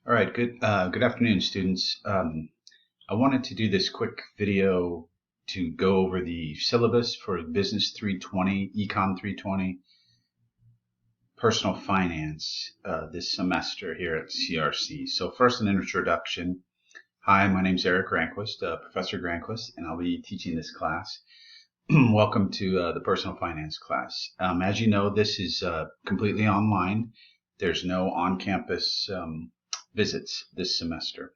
All right, good afternoon, students. I wanted to do this quick video to go over the syllabus for Business 320, Econ 320, Personal Finance this semester here at CRC. So first, an introduction. Hi, my name is Eric Granquist, Professor Granquist, and I'll be teaching this class. Welcome to the Personal Finance class. As you know, this is completely online. There's no on-campus visits this semester.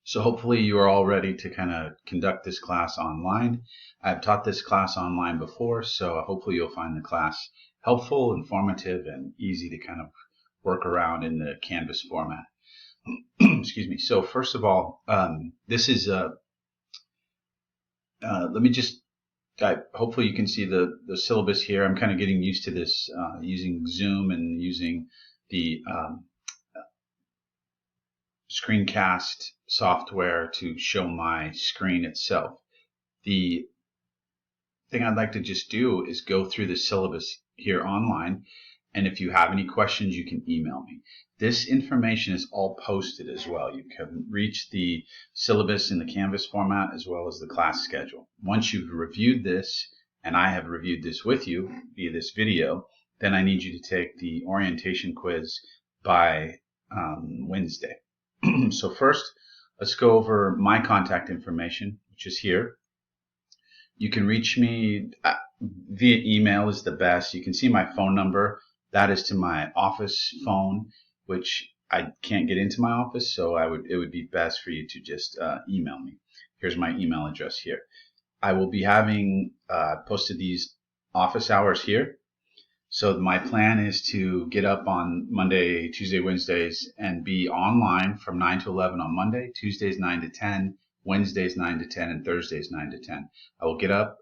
So hopefully you are all ready to kind of conduct this class online. I've taught this class online before, so hopefully you'll find the class helpful, informative, and easy to kind of work around in the Canvas format. Excuse me. So first of all, this is let me just hopefully you can see the syllabus here. I'm kind of getting used to this using Zoom and using the screencast software to show my screen itself. The thing I'd like to just do is go through the syllabus here online, and if you have any questions, you can email me. This information is all posted as well. You can reach the syllabus in the Canvas format as well as the class schedule. Once you've reviewed this, and I have reviewed this with you via this video, then I need you to take the orientation quiz by Wednesday. So first, let's go over my contact information, which is here. You can reach me via email is the best. You can see my phone number. That is to my office phone, which I can't get into my office, so it would be best for you to just email me. Here's my email address here. I will be having posted these office hours here. So my plan is to get up on Monday, Tuesday, Wednesdays, and be online from 9 to 11 on Monday, Tuesdays 9 to 10, Wednesdays 9 to 10, and Thursdays 9 to 10. I will get up,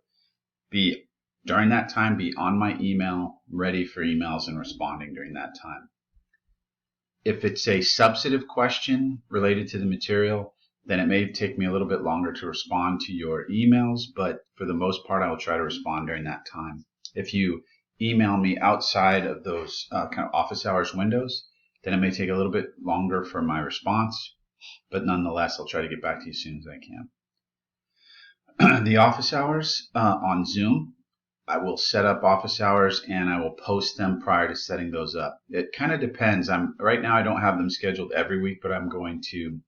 during that time, be on my email, ready for emails and responding during that time. If it's a substantive question related to the material, then it may take me a little bit longer to respond to your emails, but for the most part, I will try to respond during that time. If you email me outside of those kind of office hours windows, then it may take a little bit longer for my response, but nonetheless, I'll try to get back to you as soon as I can. The office hours on Zoom, I will set up office hours and I will post them prior to setting those up. It kind of depends. Right now I don't have them scheduled every week, but I'm going to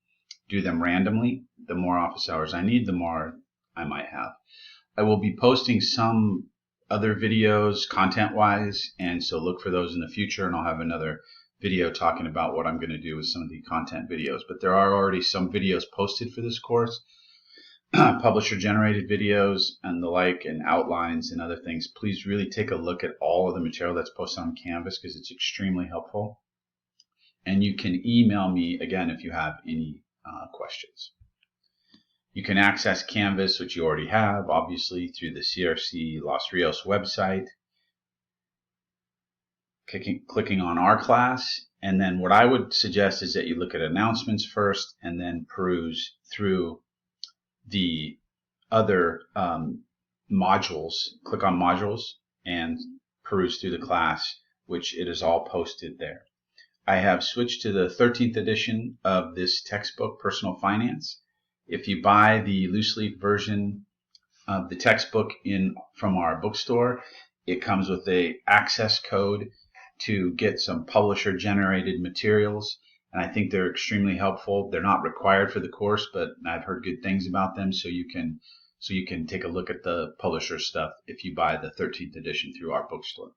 do them randomly. The more office hours I need, the more I might have. I will be posting some other videos content-wise, and so look for those in the future, and I'll have another video talking about what I'm going to do with some of the content videos. But there are already some videos posted for this course, publisher-generated videos and the like, and outlines and other things. Please really take a look at all of the material that's posted on Canvas because it's extremely helpful. And you can email me, again, if you have any questions. You can access Canvas, which you already have, obviously, through the CRC Los Rios website, clicking on our class. And then what I would suggest is that you look at announcements first and then peruse through the other modules. Click on modules and peruse through the class, which it is all posted there. I have switched to the 13th edition of this textbook, Personal Finance. If you buy the loose leaf version of the textbook from our bookstore, it comes with a access code to get some publisher generated materials, and I think they're extremely helpful. They're not required for the course, but I've heard good things about them, so you can take a look at the publisher stuff if you buy the 13th edition through our bookstore.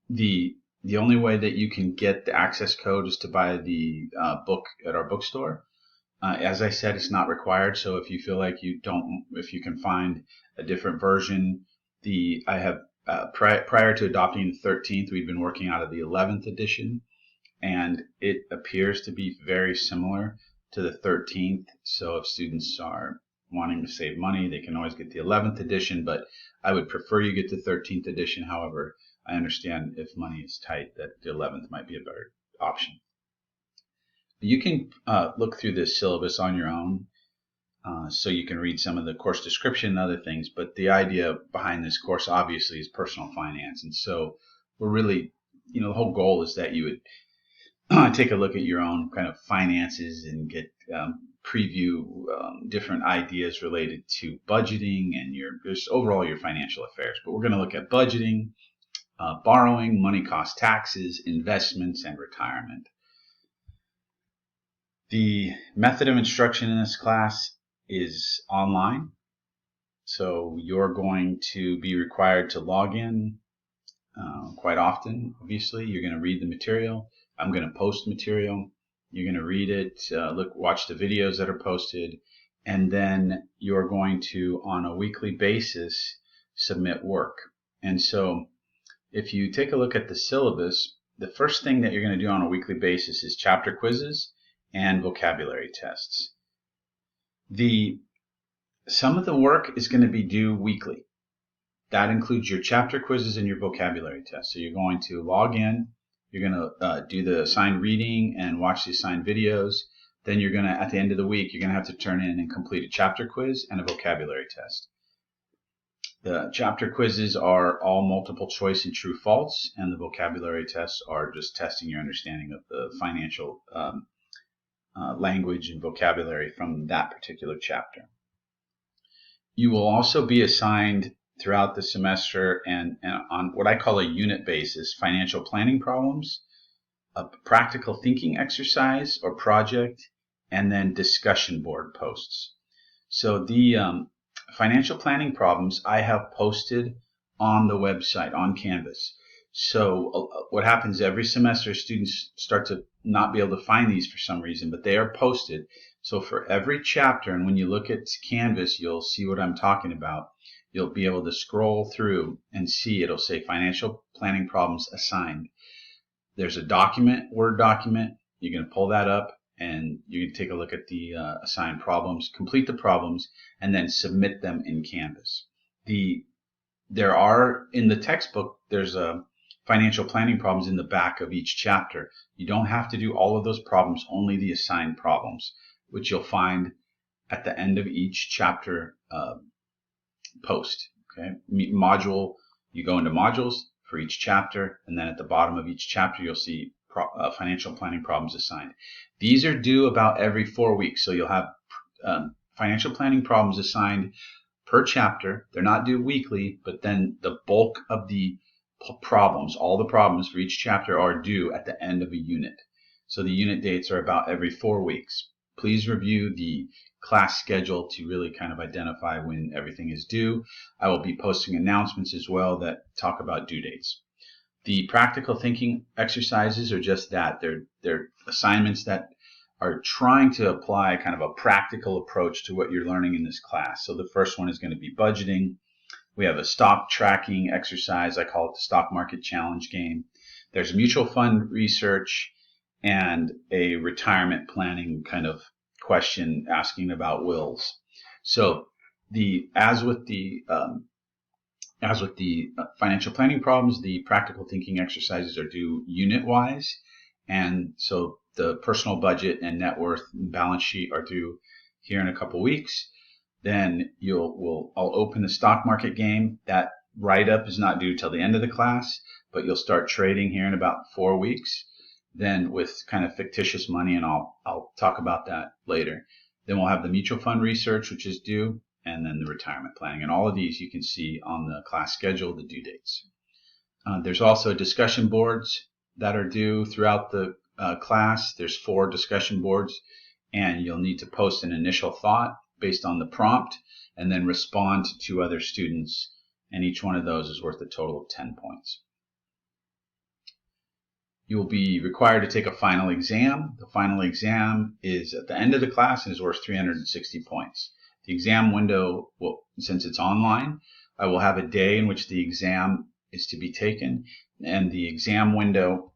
The only way that you can get the access code is to buy the book at our bookstore. As I said, it's not required, so if you feel like if you can find a different version, I have prior to adopting the 13th, we've been working out of the 11th edition, and it appears to be very similar to the 13th. So if students are wanting to save money, they can always get the 11th edition, but I would prefer you get the 13th edition. However, I understand if money is tight that the 11th might be a better option. You can look through this syllabus on your own, so you can read some of the course description and other things, but the idea behind this course obviously is personal finance. And so we're really, the whole goal is that you would take a look at your own kind of finances and get preview different ideas related to budgeting and just overall your financial affairs. But we're going to look at budgeting, borrowing, money cost taxes, investments, and retirement. The method of instruction in this class is online. So you're going to be required to log in quite often. Obviously, you're going to read the material. I'm going to post material. You're going to read it, watch the videos that are posted, and then you're going to, on a weekly basis, submit work. And so if you take a look at the syllabus, the first thing that you're going to do on a weekly basis is chapter quizzes and vocabulary tests. Some of the work is going to be due weekly. That includes your chapter quizzes and your vocabulary tests. So you're going to log in, you're going to do the assigned reading and watch the assigned videos. Then you're going to, at the end of the week, you're going to have to turn in and complete a chapter quiz and a vocabulary test. The chapter quizzes are all multiple choice and true false, and the vocabulary tests are just testing your understanding of the financial language and vocabulary from that particular chapter. You will also be assigned throughout the semester and on what I call a unit basis, financial planning problems, a practical thinking exercise or project, and then discussion board posts. So the financial planning problems I have posted on the website, on Canvas. So what happens every semester, students start to not be able to find these for some reason, but they are posted. So for every chapter, and when you look at Canvas, you'll see what I'm talking about. You'll be able to scroll through and see it'll say financial planning problems assigned. There's a document, Word document. You're going to pull that up and you can take a look at the assigned problems, complete the problems, and then submit them in Canvas. There are, in the textbook, there's a financial planning problems in the back of each chapter. You don't have to do all of those problems, only the assigned problems, which you'll find at the end of each chapter post. Okay, module, you go into modules for each chapter, and then at the bottom of each chapter you'll see financial planning problems assigned. These are due about every 4 weeks, so you'll have financial planning problems assigned per chapter. They're not due weekly, but then the bulk of the problems, all the problems for each chapter, are due at the end of a unit. So the unit dates are about every 4 weeks. Please review the class schedule to really kind of identify when everything is due. I will be posting announcements as well that talk about due dates. The practical thinking exercises are just that. They're assignments that are trying to apply kind of a practical approach to what you're learning in this class. So the first one is going to be budgeting. We have a stock tracking exercise. I call it the stock market challenge game. There's mutual fund research and a retirement planning kind of question asking about wills. So as with the financial planning problems, the practical thinking exercises are due unit-wise, and so the personal budget and net worth and balance sheet are due here in a couple weeks. Then I'll open the stock market game. That write-up is not due till the end of the class, but you'll start trading here in about 4 weeks. Then with kind of fictitious money, and I'll talk about that later. Then we'll have the mutual fund research, which is due, and then the retirement planning. And all of these you can see on the class schedule, the due dates. There's also discussion boards that are due throughout the class. There's 4 discussion boards, and you'll need to post an initial thought based on the prompt and then respond to 2 other students, and each one of those is worth a total of 10 points. You will be required to take a final exam. The final exam is at the end of the class and is worth 360 points. The exam window, since it's online, I will have a day in which the exam is to be taken, and the exam window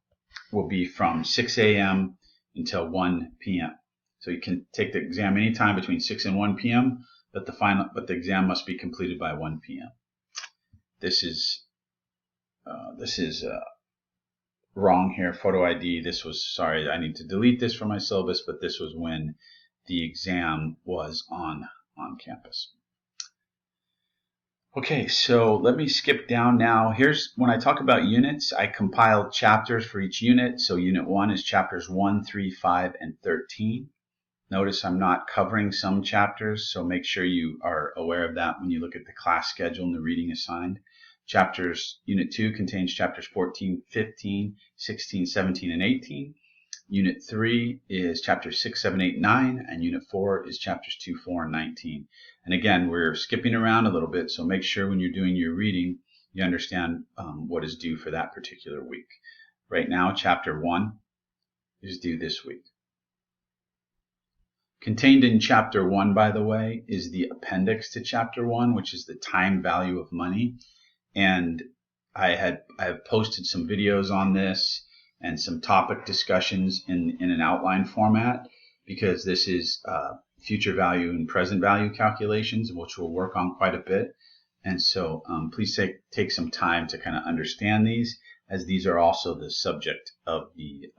will be from 6 a.m. until 1 p.m. So you can take the exam anytime between 6 and 1 p.m., but the exam must be completed by 1 p.m. This is wrong here. Photo ID. Sorry, I need to delete this from my syllabus, but this was when the exam was on campus. Okay, so let me skip down now. Here's when I talk about units, I compiled chapters for each unit. So unit 1 is chapters 1, 3, 5, and 13. Notice I'm not covering some chapters, so make sure you are aware of that when you look at the class schedule and the reading assigned. Unit 2 contains chapters 14, 15, 16, 17, and 18. Unit 3 is chapters 6, 7, 8, 9, and Unit 4 is chapters 2, 4, and 19. And again, we're skipping around a little bit, so make sure when you're doing your reading, you understand what is due for that particular week. Right now, chapter 1 is due this week. Contained in chapter 1, by the way, is the appendix to chapter 1, which is the time value of money. And I have posted some videos on this and some topic discussions in an outline format, because this is future value and present value calculations, which we'll work on quite a bit. And so please take some time to kind of understand these, as these are also the subject of the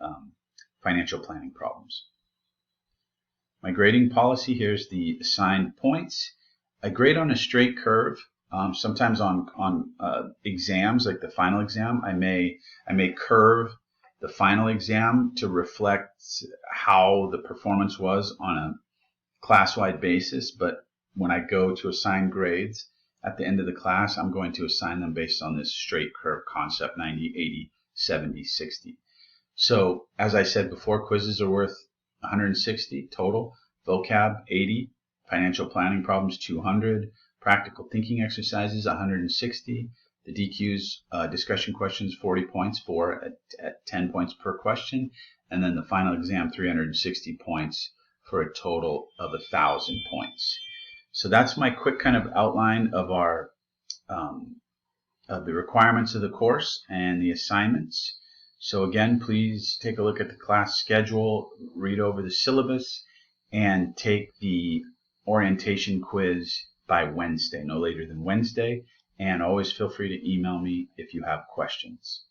financial planning problems. My grading policy, here's the assigned points. I grade on a straight curve. Sometimes on exams, like the final exam, I may curve the final exam to reflect how the performance was on a class-wide basis. But when I go to assign grades at the end of the class, I'm going to assign them based on this straight curve concept, 90, 80, 70, 60. So as I said before, quizzes are worth 160 total, vocab 80, financial planning problems 200, practical thinking exercises 160, the DQs discussion questions 40 points, 4 at 10 points per question, and then the final exam 360 points for a total of 1,000 points. So that's my quick kind of outline of our of the requirements of the course and the assignments. So again, please take a look at the class schedule, read over the syllabus, and take the orientation quiz by Wednesday, no later than Wednesday. And always feel free to email me if you have questions.